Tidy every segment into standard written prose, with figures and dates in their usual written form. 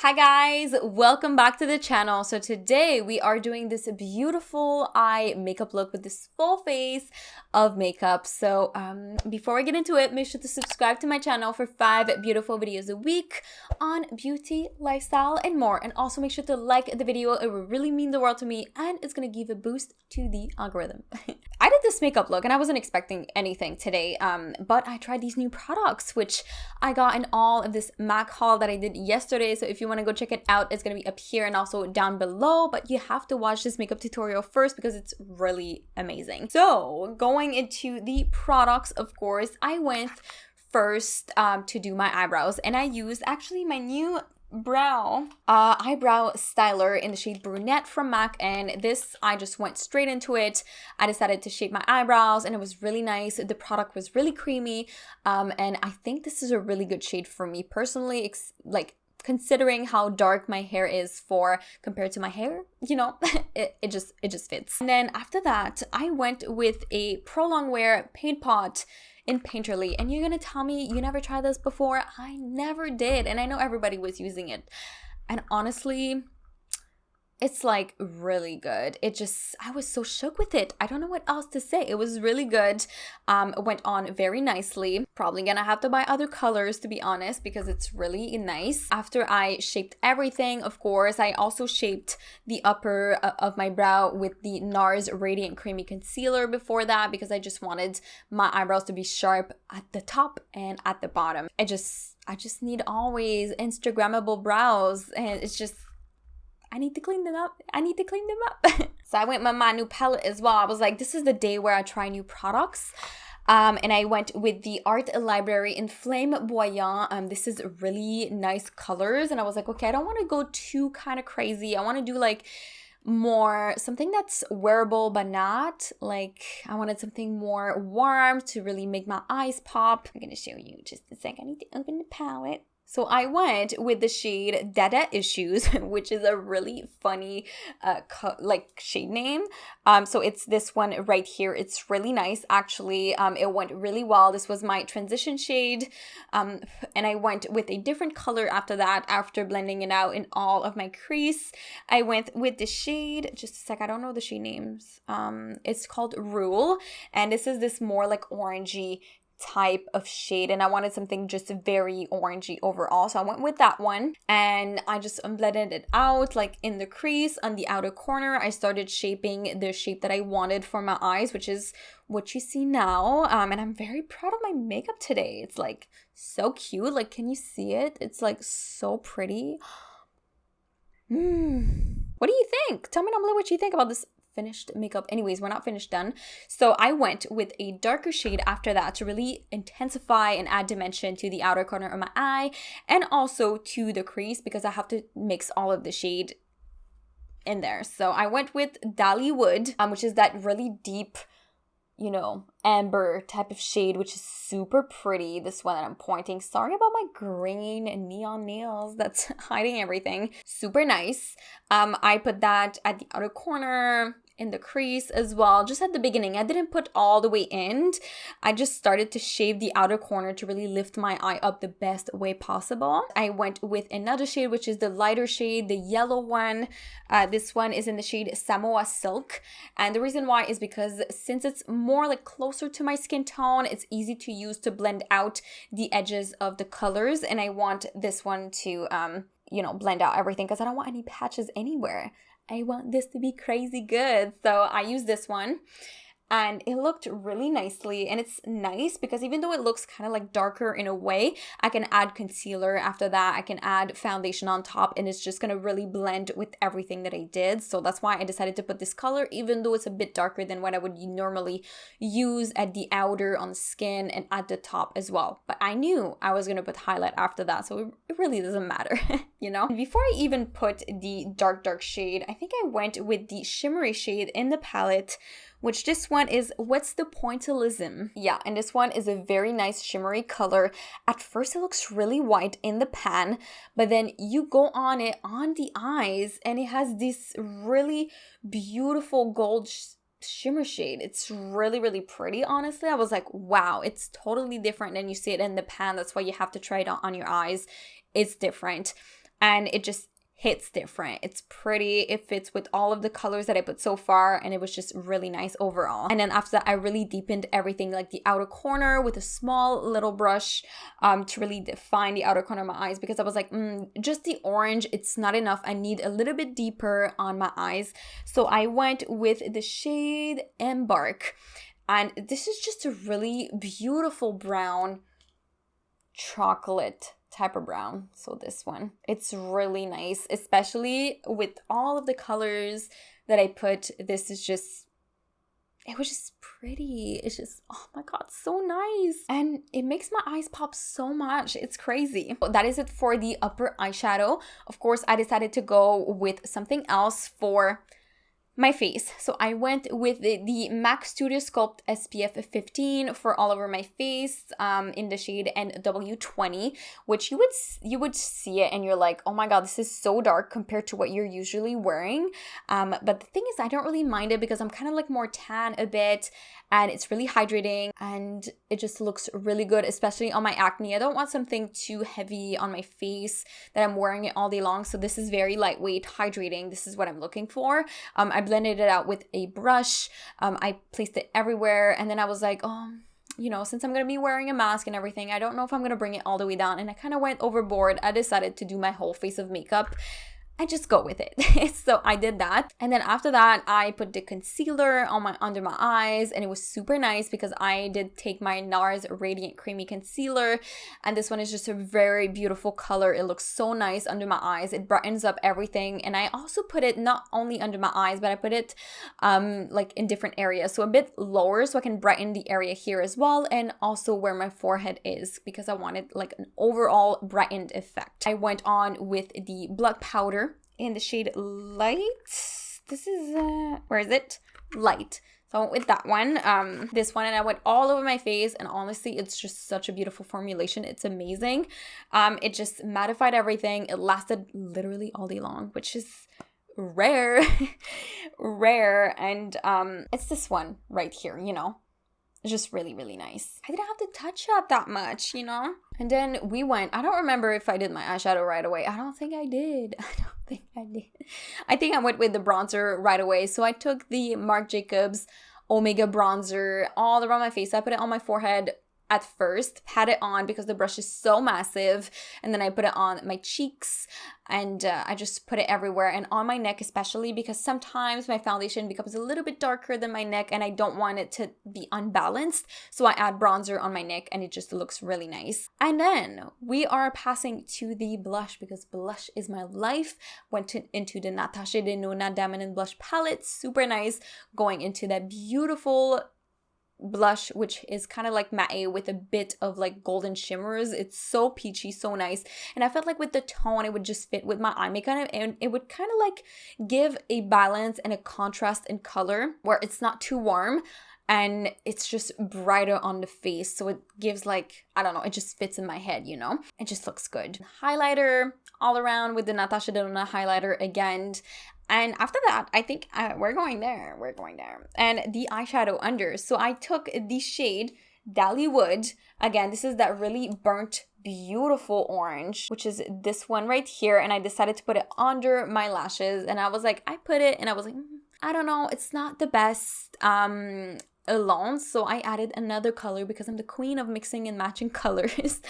Hi guys, welcome back to the channel. So today we are doing this beautiful eye makeup look with this full face of makeup. So before I get into it, make sure to subscribe to my channel for 5 beautiful videos a week on beauty, lifestyle, and more. And also make sure to like the video. It will really mean the world to me and it's gonna give a boost to the algorithm. I did this makeup look and I wasn't expecting anything today, but I tried these new products which I got in all of this MAC haul that I did yesterday. So if you want to go check it out, it's going to be up here and also down below, but you have to watch this makeup tutorial first because it's really amazing. So going into the products, of course, I went first to do my eyebrows, and I used actually my new eyebrow styler in the shade Brunette from MAC, and this I just went straight into it. I decided to shape my eyebrows and it was really nice. The product was really creamy, and I think this is a really good shade for me personally, like considering how dark my hair is compared to my hair, you know, it just fits. And then after that, I went with a Pro Longwear paint pot in Painterly, and you're gonna tell me you never tried this before. I never did, and I know everybody was using it, and honestly, it's like really good. I was so shook with it. I don't know what else to say. It was really good. It went on very nicely. Probably gonna have to buy other colors, to be honest, because it's really nice. After I shaped everything, of course, I also shaped the upper of my brow with the NARS Radiant Creamy Concealer before that, because I just wanted my eyebrows to be sharp at the top and at the bottom. I just need always Instagrammable brows, and it's just, I need to clean them up. So I went with my new palette as well. I was like, this is the day where I try new products. And I went with the Art Library in Flame-Boyant. This is really nice colors. And I was like, okay, I don't want to go too kind of crazy. I want to do like more something that's wearable, but not like, I wanted something more warm to really make my eyes pop. I'm going to show you just a sec. I need to open the palette. So I went with the shade Dada Issues, which is a really funny shade name. So it's this one right here. It's really nice, actually. It went really well. This was my transition shade. And I went with a different color after that, after blending it out in all of my crease. I went with the shade, just a sec, I don't know the shade names. It's called Rule. And this is this more like orangey type of shade, and I wanted something just very orangey overall, so I went with that one, and I just blended it out like in the crease on the outer corner. I started shaping the shape that I wanted for my eyes, which is what you see now, and I'm very proud of my makeup today. It's like so cute. Like, can you see it? It's like so pretty. What do you think? Tell me down below what you think about this finished makeup. Anyways, we're not finished done. So I went with a darker shade after that to really intensify and add dimension to the outer corner of my eye and also to the crease, because I have to mix all of the shade in there. So I went with Dollywood, which is that really deep, you know, amber type of shade, which is super pretty. This one that I'm pointing. Sorry about my green and neon nails. That's hiding everything. Super nice. I put that at the outer corner, in the crease as well, just at the beginning. I didn't put all the way in. I just started to shave the outer corner to really lift my eye up the best way possible. I went with another shade, which is the lighter shade, the yellow one. This one is in the shade Samoa Silk, and the reason why is because since it's more like closer to my skin tone, it's easy to use to blend out the edges of the colors, and I want this one to you know, blend out everything because I don't want any patches anywhere. I want this to be crazy good. So I use this one and it looked really nicely, and it's nice because even though it looks kind of like darker in a way, I can add concealer after that. I can add foundation on top, and it's just going to really blend with everything that I did. So that's why I decided to put this color, even though it's a bit darker than what I would normally use at the outer on the skin and at the top as well. But I knew I was going to put highlight after that, so it really doesn't matter, you know? Before I even put the dark shade, I think I went with the shimmery shade in the palette, which this one is What's the Pointillism? Yeah, and this one is a very nice shimmery color. At first it looks really white in the pan, but then you go on it on the eyes and it has this really beautiful gold shimmer shade. It's really, really pretty, honestly. I was like, wow, it's totally different than you see it in the pan. That's why you have to try it on your eyes. It's different. and it just hits different. It's pretty. It fits with all of the colors that I put so far, and it was just really nice overall. And then after that, I really deepened everything, like the outer corner with a small little brush to really define the outer corner of my eyes, because I was like, just the orange, it's not enough. I need a little bit deeper on my eyes. So I went with the shade Embark, and this is just a really beautiful brown, chocolate type of brown. So this one, it's really nice, especially with all of the colors that I put. This is just, it was just pretty. It's just, oh my god, so nice, and it makes my eyes pop so much. It's crazy. That is it for the upper eyeshadow. Of course, I decided to go with something else for my face. So I went with the MAC Studio Sculpt SPF 15 for all over my face in the shade NW20, which you would see it and you're like, oh my god, this is so dark compared to what you're usually wearing. But the thing is, I don't really mind it because I'm kind of like more tan a bit, and it's really hydrating, and it just looks really good, especially on my acne. I don't want something too heavy on my face that I'm wearing it all day long. So this is very lightweight, hydrating. This is what I'm looking for. I blended it out with a brush. I placed it everywhere, and then I was like, oh, you know, since I'm gonna be wearing a mask and everything, I don't know if I'm gonna bring it all the way down, and I kind of went overboard. I decided to do my whole face of makeup and just go with it. So I did that, and then after that I put the concealer on under my eyes, and it was super nice because I did take my NARS Radiant Creamy Concealer, and this one is just a very beautiful color. It looks so nice under my eyes. It brightens up everything, and I also put it not only under my eyes, but I put it like in different areas, so a bit lower, so I can brighten the area here as well, and also where my forehead is, because I wanted like an overall brightened effect. I went on with the blood powder in the shade Light. This is where is it? Light. So I went with that one, this one, and I went all over my face, and honestly, it's just such a beautiful formulation. It's amazing. It just mattified everything. It lasted literally all day long, which is rare. Rare. And it's this one right here, you know. It's just really, really nice. I didn't have to touch up that much, you know? And then we went, I don't remember if I did my eyeshadow right away. I don't think I did. I think I went with the bronzer right away. So I took the Marc Jacobs Omega bronzer all around my face. I put it on my forehead at first, pat it on because the brush is so massive, and then I put it on my cheeks, and I just put it everywhere, and on my neck especially, because sometimes my foundation becomes a little bit darker than my neck and I don't want it to be unbalanced, so I add bronzer on my neck and it just looks really nice. And then we are passing to the blush, because blush is my life. Went into the Natasha Denona Diamond and Blush palette, super nice, going into that beautiful blush, which is kind of like matte with a bit of like golden shimmers. It's so peachy, so nice, and I felt like with the tone it would just fit with my eye makeup, and it would kind of like give a balance and a contrast in color where it's not too warm and it's just brighter on the face, so it gives like, I don't know, it just fits in my head, you know. It just looks good. Highlighter all around with the Natasha Denona highlighter again. And after that, I think we're going there. And the eyeshadow under. So I took the shade Dollywood. Again, this is that really burnt, beautiful orange, which is this one right here. And I decided to put it under my lashes. And I was like, I put it and I was like, I don't know, it's not the best alone. So I added another color because I'm the queen of mixing and matching colors.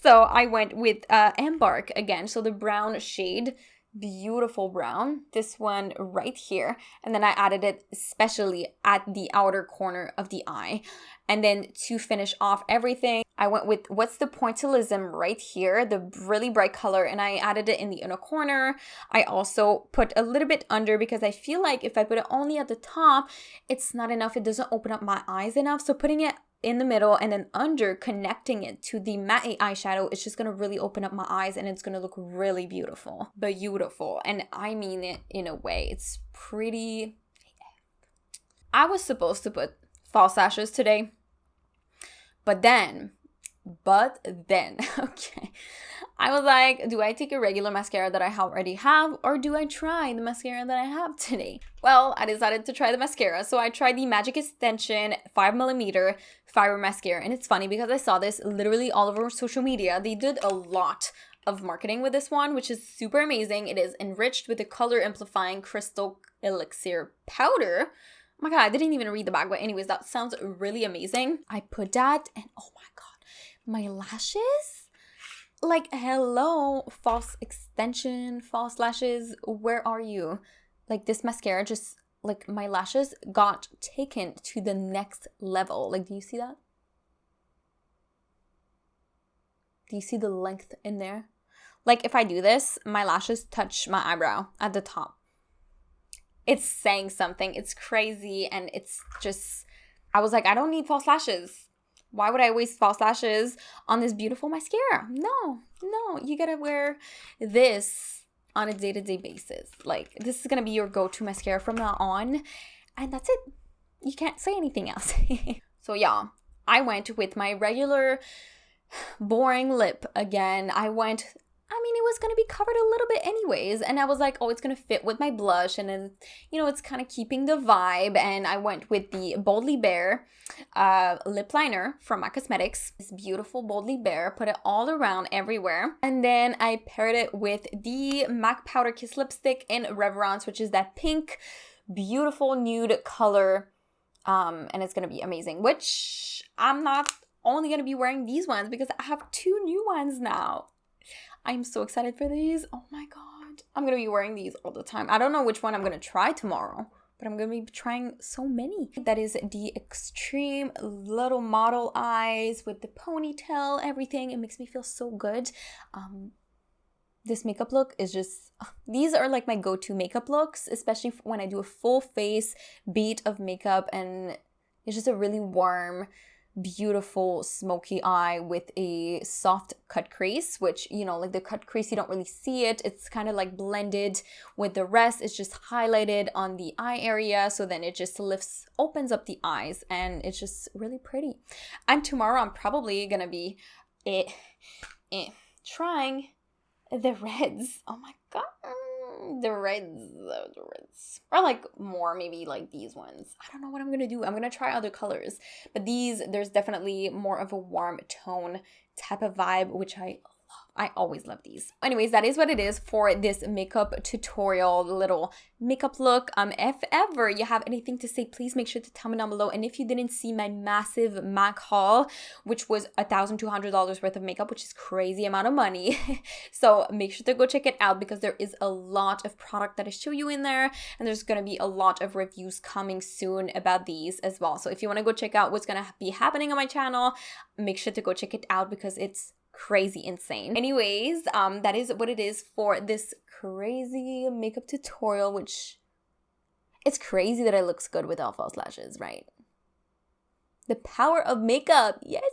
So I went with Embark again. So the brown shade. Beautiful brown, this one right here, and then I added it especially at the outer corner of the eye. And then to finish off everything, I went with What's the Pointillism right here, the really bright color, and I added it in the inner corner. I also put a little bit under because I feel like if I put it only at the top, it's not enough. It doesn't open up my eyes enough. So putting it in the middle and then under, connecting it to the matte eyeshadow, it's just gonna really open up my eyes and it's gonna look really beautiful. And I mean it in a way. It's pretty. I was supposed to put false lashes today, but then, okay. I was like, do I take a regular mascara that I already have, or do I try the mascara that I have today? Well, I decided to try the mascara. So I tried the Magic Extension 5mm Fiber Mascara. And it's funny because I saw this literally all over social media. They did a lot of marketing with this one, which is super amazing. It is enriched with the color amplifying crystal elixir powder. Oh my god, I didn't even read the back, but anyways, that sounds really amazing. I put that, and oh my god, my lashes, like, hello, false extension, false lashes, where are you? Like, this mascara just, like, my lashes got taken to the next level. Like, do you see that? Do you see the length in there? Like, if I do this, my lashes touch my eyebrow at the top. It's saying something. It's crazy, and it's just, I was like, I don't need false lashes. Why would I waste false lashes on this beautiful mascara? No, you gotta wear this on a day-to-day basis. Like, this is gonna be your go-to mascara from now on, and that's it. You can't say anything else. So yeah, I went with my regular boring lip again. It was going to be covered a little bit anyways, and I was like, oh, it's going to fit with my blush, and then, you know, it's kind of keeping the vibe, and I went with the Boldly Bare lip liner from MAC Cosmetics. This beautiful Boldly Bare, put it all around everywhere, and then I paired it with the MAC Powder Kiss lipstick in Reverence, which is that pink, beautiful nude color, and it's going to be amazing, which I'm not only going to be wearing these ones because I have 2 new ones now. I'm so excited for these. Oh my god. I'm going to be wearing these all the time. I don't know which one I'm going to try tomorrow, but I'm going to be trying so many. That is the Extreme Little Model Eyes with the ponytail, everything. It makes me feel so good. This makeup look is just, these are like my go-to makeup looks, especially when I do a full face beat of makeup, and it's just a really warm, beautiful smoky eye with a soft cut crease, which, you know, like the cut crease, you don't really see it. It's kind of like blended with the rest. It's just highlighted on the eye area, so then it just opens up the eyes, and it's just really pretty. And tomorrow I'm probably gonna be trying the reds. Oh my god, the reds, or like more maybe like these ones. I don't know what I'm gonna do. I'm gonna try other colors, but there's definitely more of a warm tone type of vibe, which I always love these. Anyways, that is what it is for this makeup tutorial, little makeup look. If ever you have anything to say, please make sure to tell me down below. And if you didn't see my massive MAC haul, which was $1,200 worth of makeup, which is crazy amount of money, so make sure to go check it out, because there is a lot of product that I show you in there, and there's gonna be a lot of reviews coming soon about these as well. So if you want to go check out what's gonna be happening on my channel, make sure to go check it out, because it's crazy insane. Anyways, that is what it is for this crazy makeup tutorial, which it's crazy that it looks good without false lashes, right? The power of makeup, yes.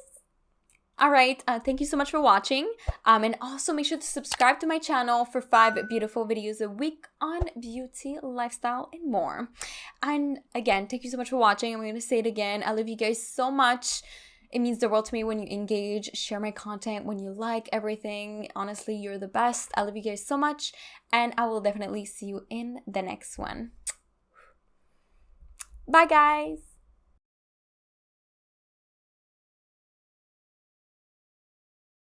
All right, thank you so much for watching, and also make sure to subscribe to my channel for 5 beautiful videos a week on beauty, lifestyle, and more. And again, thank you so much for watching. I'm going to say it again, I love you guys so much. It means the world to me when you engage, share my content, when you like everything. Honestly, you're the best. I love you guys so much, and I will definitely see you in the next one. Bye, guys.